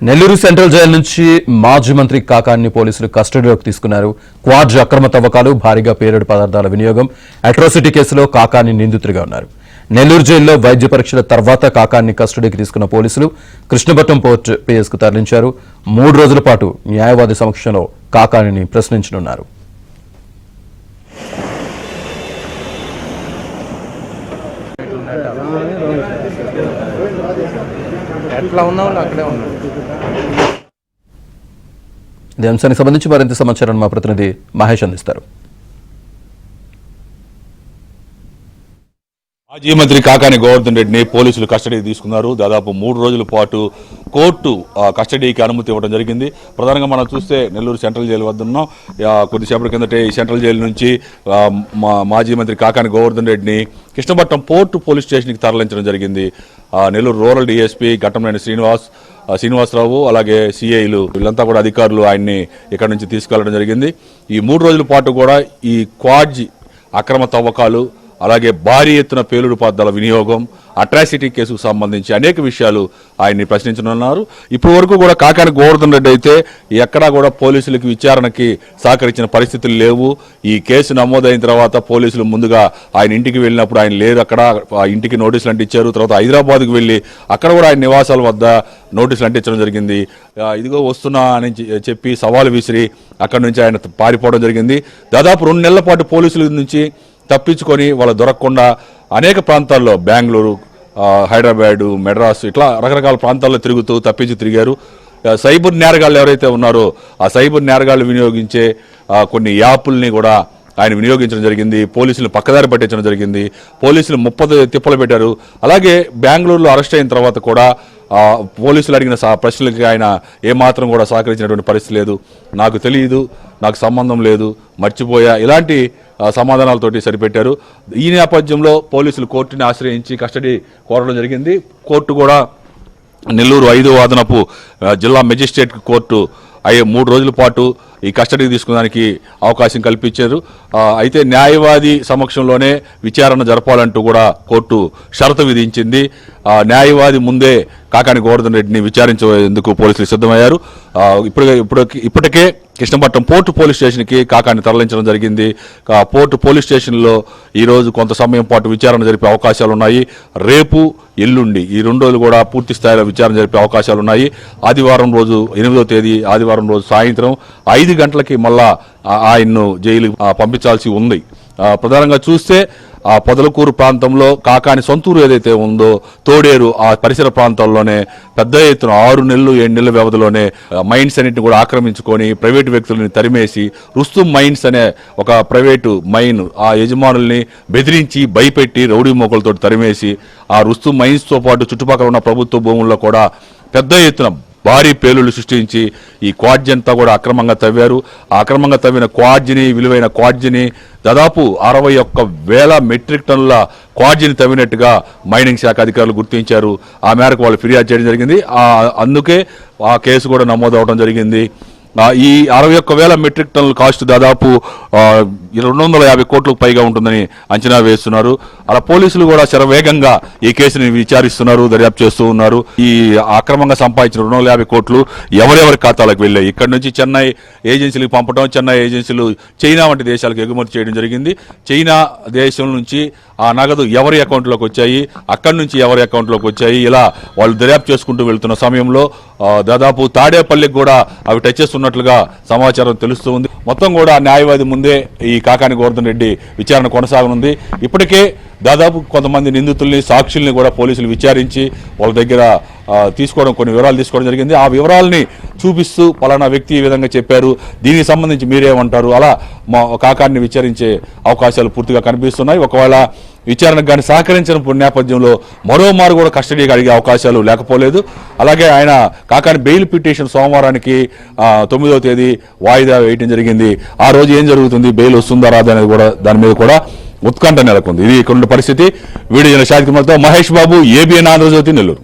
Nellore central jail నుంచి మాజీ మంత్రి కాకాని పోలీసులు కస్టడీలోకి తీసుకున్నారు. క్వాడ్ అక్రమ తవ్వకాలు, భారీగా పేలుడు పదార్థాల వినియోగం, అట్రాసిటీ కేసులో కాకాని నిందితుడిగా ఉన్నారు. నెల్లూరు జైల్లో వైద్య పరీక్షల తర్వాత కాకాని కస్టడీకి తీసుకున్న పోలీసులు కృష్ణపట్నం పోర్ట్ పిఎస్కు తరలించారు. 3 రోజుల పాటు న్యాయవాది సమక్షంలో కాకానిని ప్రశ్నించనున్నారు. ఈ అంశానికి సంబంధించి మరింత సమాచారం మా ప్రతినిధి మహేష్ అందిస్తారు. మాజీ మంత్రి కాకాని గోవర్ధన్ రెడ్డిని పోలీసులు కస్టడీకి తీసుకున్నారు. దాదాపు 3 రోజుల పాటు కోర్టు కస్టడీకి అనుమతి ఇవ్వడం జరిగింది. ప్రధానంగా మనం చూస్తే నెల్లూరు సెంట్రల్ జైలు వద్ద ఉన్నాం. కొద్దిసేపటి కిందటే ఈ సెంట్రల్ జైలు నుంచి మాజీ మంత్రి కాకాని గోవర్ధన్ రెడ్డిని కృష్ణపట్నం పోర్టు పోలీస్ స్టేషన్కి తరలించడం జరిగింది. నెల్లూరు రూరల్ డిఎస్పీ ఘట్టంనేని శ్రీనివాసరావు అలాగే సిఐలు వీళ్ళంతా కూడా అధికారులు ఆయన్ని ఇక్కడ నుంచి తీసుకెళ్లడం జరిగింది. ఈ 3 రోజుల పాటు కూడా ఈ క్వాడ్ అక్రమ తవ్వకాలు, అలాగే భారీ ఎత్తున పేలుడు పదార్థాల వినియోగం, అట్రాసిటీ కేసుకు సంబంధించి అనేక విషయాలు ఆయన్ని ప్రశ్నించనున్నారు. ఇప్పటి వరకు కూడా కాకాని గోవర్ధన్ రెడ్డి అయితే ఎక్కడా కూడా పోలీసులకు విచారణకి సహకరించిన పరిస్థితులు లేవు. ఈ కేసు నమోదైన తర్వాత పోలీసులు ముందుగా ఆయన ఇంటికి వెళ్ళినప్పుడు ఆయన లేరు. అక్కడ ఇంటికి నోటీసులు అంటించారు. తర్వాత హైదరాబాద్కు వెళ్ళి అక్కడ కూడా ఆయన నివాసాల వద్ద నోటీసులు అంటించడం జరిగింది. ఇదిగో వస్తున్నా అని చెప్పి సవాలు విసిరి అక్కడి నుంచి ఆయన పారిపోవడం జరిగింది. దాదాపు 2 నెలల పాటు పోలీసుల నుంచి తప్పించుకొని వాళ్ళు దొరకకుండా అనేక ప్రాంతాల్లో బెంగళూరు, హైదరాబాదు, మెడ్రాస్ ఇట్లా రకరకాల ప్రాంతాల్లో తిరిగారు. సైబర్ నేరగాళ్ళు ఎవరైతే ఉన్నారో ఆ సైబర్ నేరగాళ్ళు వినియోగించే కొన్ని యాప్ల్ని కూడా ఆయన వినియోగించడం జరిగింది. పోలీసులు పక్కదారి పట్టించడం జరిగింది. పోలీసులు 30 తిప్పలు పెట్టారు. అలాగే బెంగళూరులో అరెస్ట్ అయిన తర్వాత కూడా పోలీసులు అడిగిన ప్రశ్నలకి ఆయన ఏమాత్రం కూడా సహకరించినటువంటి పరిస్థితి లేదు. నాకు తెలియదు, నాకు సంబంధం లేదు, మర్చిపోయా, ఇలాంటి సమాధానాలతోటి సరిపెట్టారు. ఈ నేపథ్యంలో పోలీసులు కోర్టుని ఆశ్రయించి కస్టడీ కోరడం జరిగింది. కోర్టు కూడా నెల్లూరు 5వ అదనపు జిల్లా మెజిస్ట్రేట్ కోర్టు 3 రోజుల పాటు ఈ కస్టడీకి తీసుకునేదానికి అవకాశం కల్పించారు. అయితే న్యాయవాది సమక్షంలోనే విచారణ జరపాలంటూ కూడా కోర్టు షరతు విధించింది. న్యాయవాది ముందే కాకాని గోవర్ధన్ రెడ్డిని విచారించేందుకు పోలీసులు సిద్ధమయ్యారు. ఇప్పటికే కృష్ణపట్నం పోర్టు పోలీస్ స్టేషన్కి కాకాని తరలించడం జరిగింది. పోర్టు పోలీస్ స్టేషన్లో ఈరోజు కొంత సమయం పాటు విచారణ జరిపే అవకాశాలు ఉన్నాయి. రేపు, ఎల్లుండి ఈ 2 రోజులు కూడా పూర్తి స్థాయిలో విచారణ జరిపే అవకాశాలు ఉన్నాయి. ఆదివారం రోజు 8వ తేదీ ఆదివారం రోజు సాయంత్రం 5 గంటలకి మళ్ళా ఆయన్ను జైలుకి పంపించాల్సి ఉంది. ప్రధానంగా చూస్తే ఆ పొదలకూరు ప్రాంతంలో కాకాని సొంతూరు ఏదైతే ఉందో తోడేరు ఆ పరిసర ప్రాంతాల్లోనే పెద్ద ఎత్తున 6 నెలలు 7 నెలల వ్యవధిలోనే మైన్స్ అన్నింటిని కూడా ఆక్రమించుకొని ప్రైవేటు వ్యక్తులని తరిమేసి రుస్తుం మైన్స్ అనే ఒక ప్రైవేటు మైన్ ఆ యజమానుల్ని బెదిరించి భయపెట్టి రౌడీ మోకలతో తరిమేసి ఆ రుస్తుం మైన్స్తో పాటు చుట్టుపక్కల ఉన్న ప్రభుత్వ భూముల్లో కూడా పెద్ద ఎత్తున భారీ పేలుళ్లు సృష్టించి ఈ క్వాడ్జి అంతా కూడా అక్రమంగా తవ్వారు. ఆ అక్రమంగా తవ్విన క్వాడ్జిని, విలువైన క్వాడ్జిని దాదాపు 61,000 మెట్రిక్ టన్నుల క్వాడ్జిని తవ్వినట్టుగా మైనింగ్ శాఖ అధికారులు గుర్తించారు. ఆ మేరకు వాళ్ళు ఫిర్యాదు చేయడం జరిగింది. అందుకే ఆ కేసు కూడా నమోదవడం జరిగింది. ఈ 61,000 మెట్రిక్ టన్నుల కాస్ట్ దాదాపు 250 కోట్లకు పైగా ఉంటుందని అంచనా వేస్తున్నారు. అలా పోలీసులు కూడా శరవేగంగా ఈ కేసుని విచారిస్తున్నారు, దర్యాప్తు చేస్తూ ఉన్నారు. ఈ అక్రమంగా సంపాదించిన 250 కోట్లు ఎవరెవరి ఖాతాలకు వెళ్ళాయి, ఇక్కడ నుంచి చెన్నై ఏజెన్సీలకు పంపడం, చెన్నై ఏజెన్సీలు చైనా వంటి దేశాలకు ఎగుమతి చేయడం జరిగింది. చైనా దేశం నుంచి ఆ నగదు ఎవరి అకౌంట్లోకి వచ్చాయి, అక్కడి నుంచి ఎవరి అకౌంట్లోకి వచ్చాయి, ఇలా వాళ్ళు దర్యాప్తు చేసుకుంటూ వెళ్తున్న సమయంలో దాదాపు తాడేపల్లికి కూడా అవి టచ్ చేస్తున్నట్లుగా సమాచారం తెలుస్తూ ఉంది. మొత్తం కూడా న్యాయవాది ముందే ఈ కాకాని గోవర్ధన్ రెడ్డి విచారణ కొనసాగనుంది. ఇప్పటికే దాదాపు కొంతమంది నిందితుల్ని, సాక్షుల్ని కూడా పోలీసులు విచారించి వాళ్ళ దగ్గర కొన్ని వివరాలు తీసుకోవడం జరిగింది. ఆ వివరాలని చూపిస్తూ పలానా వ్యక్తి ఈ విధంగా చెప్పారు, దీనికి సంబంధించి మీరేమంటారు, అలా కాకాన్ని విచారించే అవకాశాలు పూర్తిగా కనిపిస్తున్నాయి. ఒకవేళ విచారణకు కానీ సహకరించిన నేపథ్యంలో మరోమారు కూడా కస్టడీకి అడిగే అవకాశాలు లేకపోలేదు. అలాగే ఆయన కాకాని బెయిల్ పిటిషన్ సోమవారానికి 9వ తేదీ వాయిదా వేయడం జరిగింది. ఆ రోజు ఏం జరుగుతుంది, బెయిల్ వస్తుందా రాదా అనేది కూడా దాని మీద కూడా ఉత్కంఠ నెలకొంది. ఇది ఇక్కడ పరిస్థితి. వీడియో షాహిద్ కుమార్తో మహేష్ బాబు, ABN ఆంధ్రజ్యోతి, నెల్లూరు.